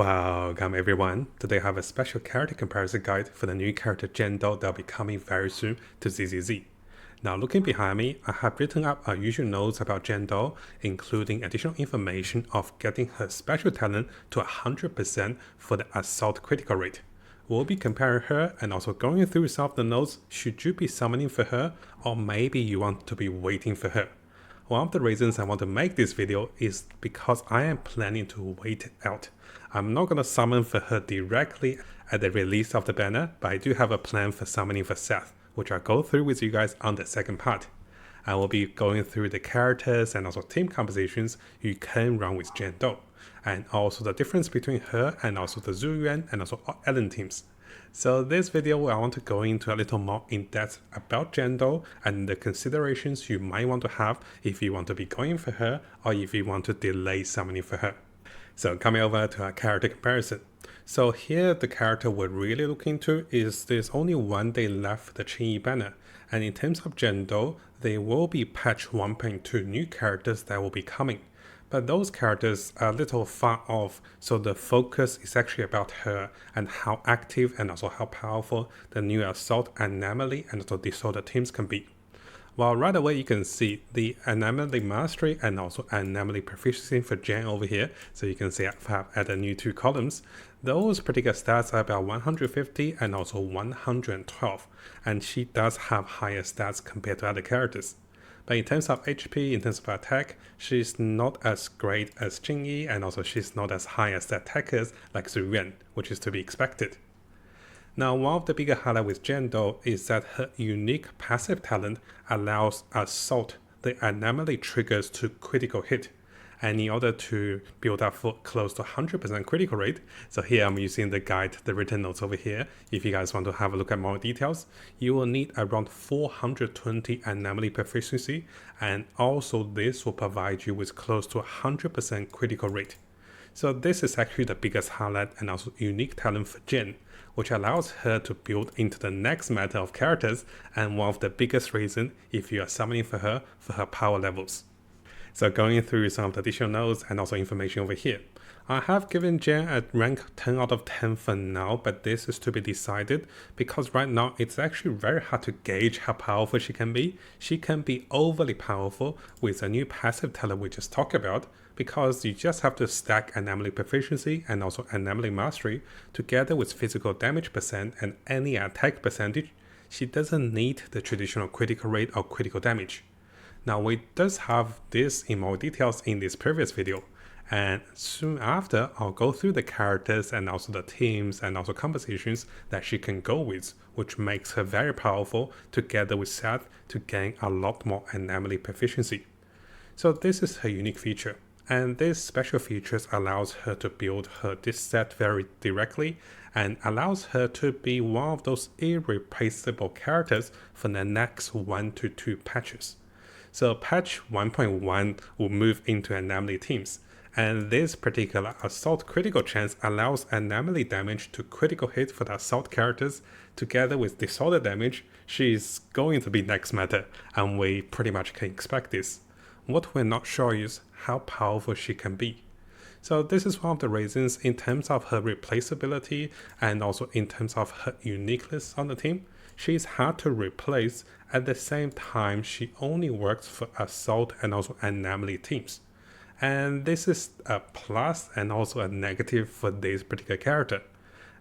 Welcome everyone. Today I have a special character comparison guide for the new character Jendo that will be coming very soon to ZZZ. Now looking behind me, I have written up our usual notes about Jendo, including additional information of getting her special talent to 100% for the assault critical rate. We'll be comparing her and also going through some of the notes should you be summoning for her or maybe you want to be waiting for her. One of the reasons I want to make this video is because I am planning to wait it out. I'm not going to summon for her directly at the release of the banner, but I do have a plan for summoning for Seth, which I'll go through with you guys on the second part. I will be going through the characters and also team compositions you can run with Jendo, and also the difference between her and also the Zhu Yuan and also Ellen teams. So this video I want to go into a little more in depth about Jendo and the considerations you might want to have if you want to be going for her or if you want to delay summoning for her. So coming over to our character comparison. So here the character we're really looking into is there's only 1 day left for the Qingyi banner, and in terms of Jendo, there will be patch 1.2 new characters that will be coming. But those characters are a little far off, so the focus is actually about her and how active and also how powerful the new Assault, Anomaly and also Disorder teams can be. Well, right away you can see the Anomaly Mastery and also Anomaly Proficiency for Jen over here. So you can see I've added new 2 columns. Those particular stats are about 150 and also 112, and she does have higher stats compared to other characters. But in terms of HP, in terms of attack, she's not as great as Qingyi, and also she's not as high as the attackers like Zhu Yuan, which is to be expected. Now, one of the bigger highlights with Jendo is that her unique passive talent allows Assault, the anomaly triggers to critical hit. And in order to build up for close to 100% critical rate, so here I'm using the guide, the written notes over here. If you guys want to have a look at more details, you will need around 420 anomaly proficiency, and also this will provide you with close to 100% critical rate. So this is actually the biggest highlight and also unique talent for Jen, which allows her to build into the next meta of characters, and one of the biggest reasons if you are summoning for her power levels. So going through some of the additional notes and also information over here. I have given Jen a rank 10 out of 10 for now, but this is to be decided because right now it's actually very hard to gauge how powerful she can be. She can be overly powerful with a new passive talent we just talked about, because you just have to stack Anomaly Proficiency and also Anomaly Mastery together with physical damage percent and any attack percentage. She doesn't need the traditional critical rate or critical damage. Now we does have this in more details in this previous video, and soon after I'll go through the characters and also the teams and also compositions that she can go with, which makes her very powerful together with Seth to gain a lot more anomaly proficiency. So this is her unique feature, and this special features allows her to build this set very directly and allows her to be one of those irreplaceable characters for the next 1 to 2 patches. So patch 1.1 will move into anomaly teams, and this particular assault critical chance allows anomaly damage to critical hit for the assault characters together with disorder damage. She's going to be next meta, and we pretty much can expect this. What we're not sure is how powerful she can be. So this is one of the reasons in terms of her replaceability and also in terms of her uniqueness on the team. She's hard to replace. At the same time, she only works for assault and also anomaly teams. And this is a plus and also a negative for this particular character.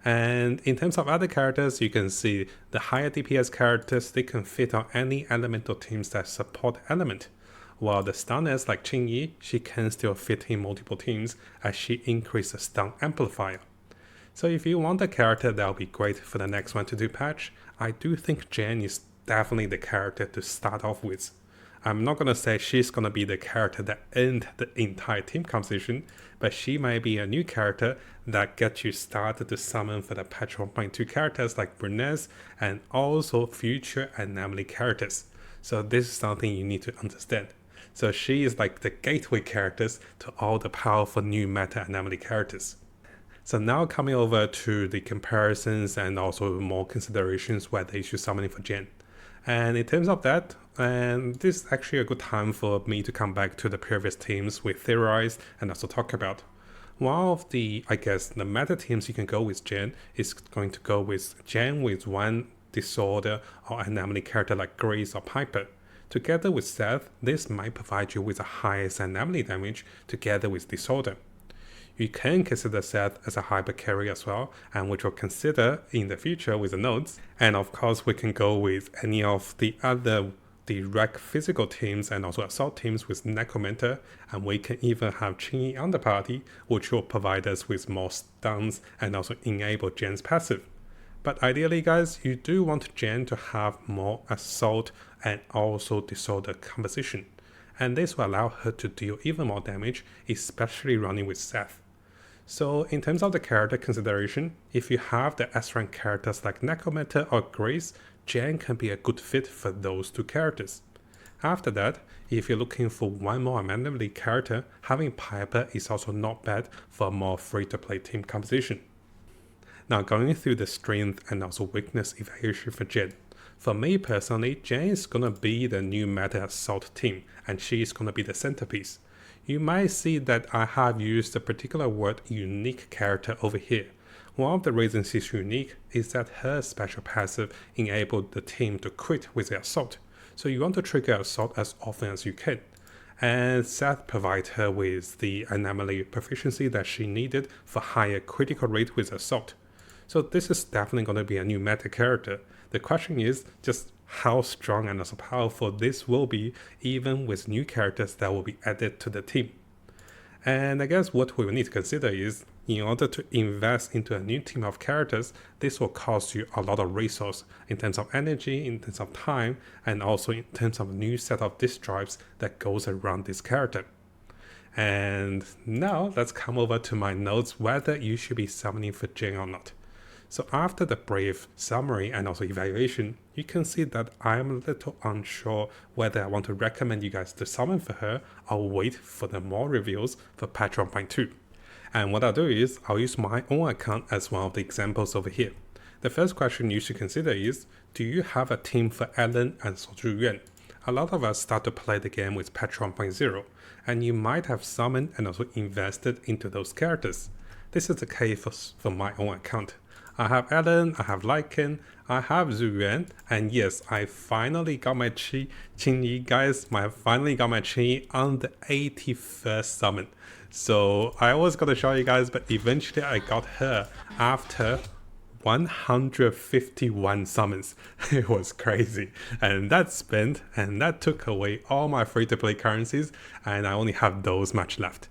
And in terms of other characters, you can see the higher DPS characters, they can fit on any elemental teams that support element. While the stunners like Qingyi, she can still fit in multiple teams as she increases the stun amplifier. So if you want a character that will be great for the next 1 to 2 patch, I do think Jen is definitely the character to start off with. I'm not going to say she's going to be the character that ends the entire team composition, but she might be a new character that gets you started to summon for the patch 1.2 characters like Brunez and also future anomaly characters. So this is something you need to understand. So she is like the gateway characters to all the powerful new meta anomaly characters. So now coming over to the comparisons and also more considerations whether you should summon for Jen. And in terms of that, and this is actually a good time for me to come back to the previous teams we theorized and also talk about. One of the, I guess, the meta teams you can go with Jen is going to go with Jen with one disorder or anomaly character like Grace or Piper. Together with Seth, this might provide you with the highest anomaly damage together with disorder. You can consider Seth as a hyper carry as well, and which we'll consider in the future with the nodes. And of course, we can go with any of the other direct physical teams and also assault teams with Necromancer, and we can even have Chingy on the party, which will provide us with more stuns and also enable Jen's passive. But ideally, guys, you do want Jen to have more assault and also disorder composition, and this will allow her to deal even more damage, especially running with Seth. So in terms of the character consideration, if you have the S-rank characters like Necromancer or Grace, Jen can be a good fit for those two characters. After that, if you're looking for one more anomaly character, having Piper is also not bad for a more free-to-play team composition. Now going through the strength and also weakness evaluation for Jen. For me personally, Jen is gonna be the new meta assault team, and she is gonna be the centerpiece. You might see that I have used the particular word unique character over here. One of the reasons she's unique is that her special passive enabled the team to crit with the assault, so you want to trigger assault as often as you can. And Seth provides her with the anomaly proficiency that she needed for higher critical rate with assault. So this is definitely going to be a new meta character. The question is just how strong and also powerful this will be even with new characters that will be added to the team. And I guess what we will need to consider is, in order to invest into a new team of characters, this will cost you a lot of resource in terms of energy, in terms of time, and also in terms of a new set of disk drives that goes around this character. And now let's come over to my notes whether you should be summoning for Jen or not. So after the brief summary and also evaluation, you can see that I'm a little unsure whether I want to recommend you guys to summon for her or wait for the more reviews for patch 1.2. And what I'll do is, I'll use my own account as one of the examples over here. The first question you should consider is, do you have a team for Ellen and Zhu Yuan? A lot of us start to play the game with patch 1.0, and you might have summoned and also invested into those characters. This is the case for my own account. I have Ellen, I have Lycan, I have Zhu Yuan, and yes, I finally got my Qingyi, guys. I finally got my Qingyi on the 81st summon. So I was gonna show you guys, but eventually I got her after 151 summons. It was crazy, and that took away all my free-to-play currencies, and I only have those much left.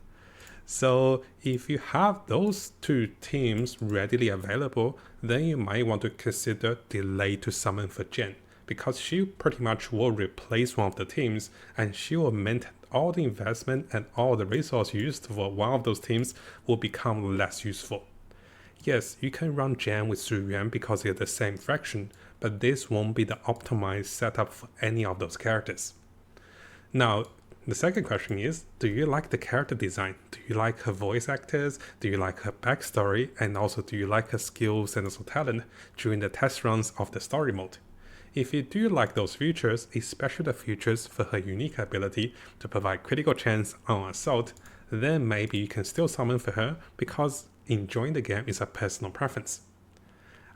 So if you have those two teams readily available, then you might want to consider delay to summon for Jen, because she pretty much will replace one of the teams, and she will maintain all the investment and all the resource used for one of those teams will become less useful. Yes, you can run Jen with Zhu Yuan because they're the same fraction, but this won't be the optimized setup for any of those characters. Now, the second question is, do you like the character design? Do you like her voice actors? Do you like her backstory? And also, do you like her skills and also talent during the test runs of the story mode? If you do like those features, especially the features for her unique ability to provide critical chance on assault, then maybe you can still summon for her because enjoying the game is a personal preference.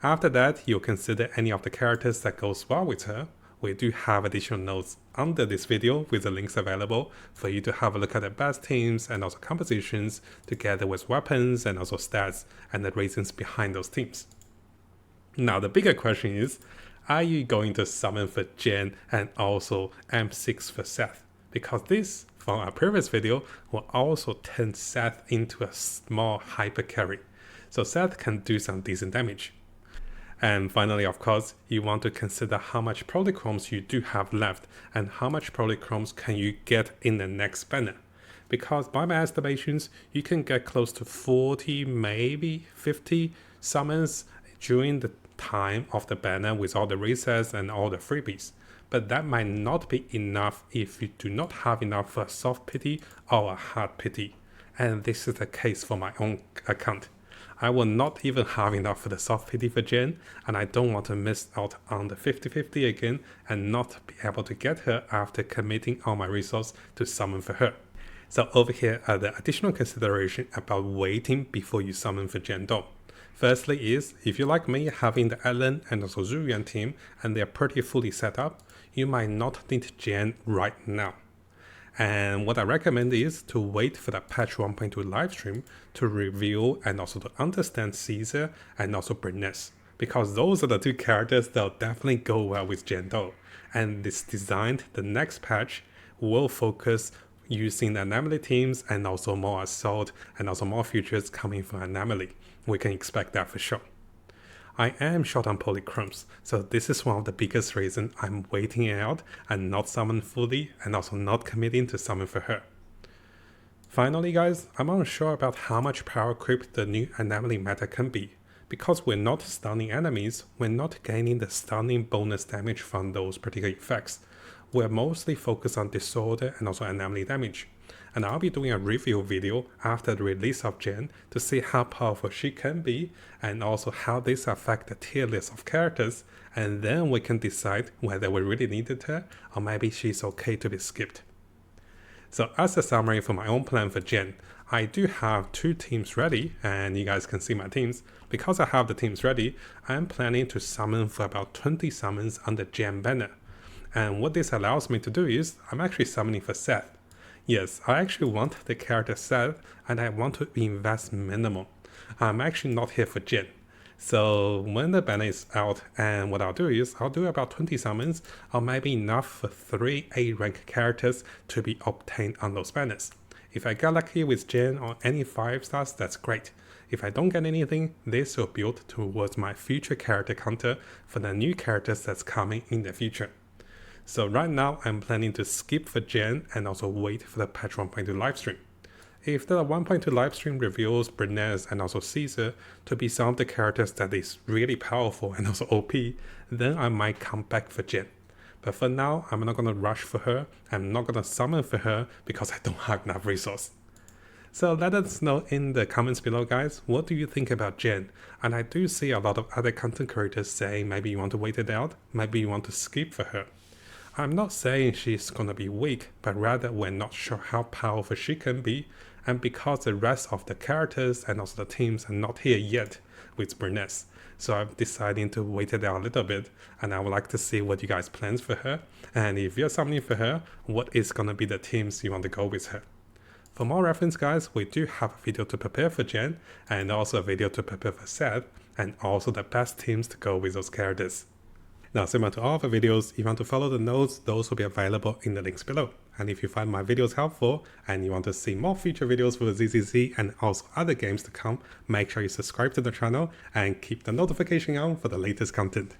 After that, you'll consider any of the characters that goes well with her. We do have additional notes under this video with the links available for you to have a look at the best teams and also compositions together with weapons and also stats and the reasons behind those teams. Now the bigger question is, are you going to summon for Jen and also M6 for Seth? Because this, from our previous video, will also turn Seth into a small hyper carry. So Seth can do some decent damage. And finally, of course, you want to consider how much polychromes you do have left and how much polychromes can you get in the next banner. Because by my estimations, you can get close to 40, maybe 50 summons during the time of the banner with all the resets and all the freebies. But that might not be enough if you do not have enough for a soft pity or a hard pity. And this is the case for my own account. I will not even have enough for the soft pity for Jen, and I don't want to miss out on the 50-50 again and not be able to get her after committing all my resources to summon for her. So over here are the additional consideration about waiting before you summon for Jendo. Firstly is, if you like me having the Ellen and also Zuyuan team and they're pretty fully set up, you might not need Gen right now. And what I recommend is to wait for the patch 1.2 livestream to review and also to understand Caesar and also Bernice, because those are the two characters that will definitely go well with Jendo. And this designed, the next patch will focus using the anomaly teams and also more assault and also more features coming from anomaly. We can expect that for sure. I am short on polychromes, so this is one of the biggest reasons I'm waiting it out and not summon fully and also not committing to summon for her. Finally guys, I'm unsure about how much power creep the new anomaly meta can be. Because we're not stunning enemies, we're not gaining the stunning bonus damage from those particular effects. We're mostly focused on disorder and also anomaly damage. And I'll be doing a review video after the release of Jen to see how powerful she can be and also how this affects the tier list of characters, and then we can decide whether we really needed her or maybe she's okay to be skipped. So as a summary for my own plan for Jen, I do have 2 teams ready and you guys can see my teams. Because I have the teams ready, I am planning to summon for about 20 summons under Jen banner. And what this allows me to do is I'm actually summoning for Seth. Yes, I actually want the character Seth and I want to invest minimal. I'm actually not here for Jen. So when the banner is out, and what I'll do is I'll do about 20 summons or maybe enough for 3 A rank characters to be obtained on those banners. If I get lucky with Jen or any 5 stars, that's great. If I don't get anything, this will build towards my future character counter for the new characters that's coming in the future. So right now, I'm planning to skip for Jen and also wait for the patch 1.2 livestream. If the 1.2 livestream reveals Bernice and also Caesar to be some of the characters that is really powerful and also OP, then I might come back for Jen. But for now, I'm not going to rush for her. I'm not going to summon for her because I don't have enough resource. So let us know in the comments below guys, what do you think about Jen? And I do see a lot of other content creators saying maybe you want to wait it out, maybe you want to skip for her. I'm not saying she's gonna be weak, but rather we're not sure how powerful she can be, and because the rest of the characters and also the teams are not here yet with Bernice. So I'm deciding to wait it out a little bit, and I would like to see what you guys plans for her, and if you're summoning for her, what is gonna be the teams you want to go with her. For more reference guys, we do have a video to prepare for Jen, and also a video to prepare for Seth, and also the best teams to go with those characters. Now, similar to all of the videos, if you want to follow the notes, those will be available in the links below. And if you find my videos helpful and you want to see more future videos for ZZZ and also other games to come, make sure you subscribe to the channel and keep the notification on for the latest content.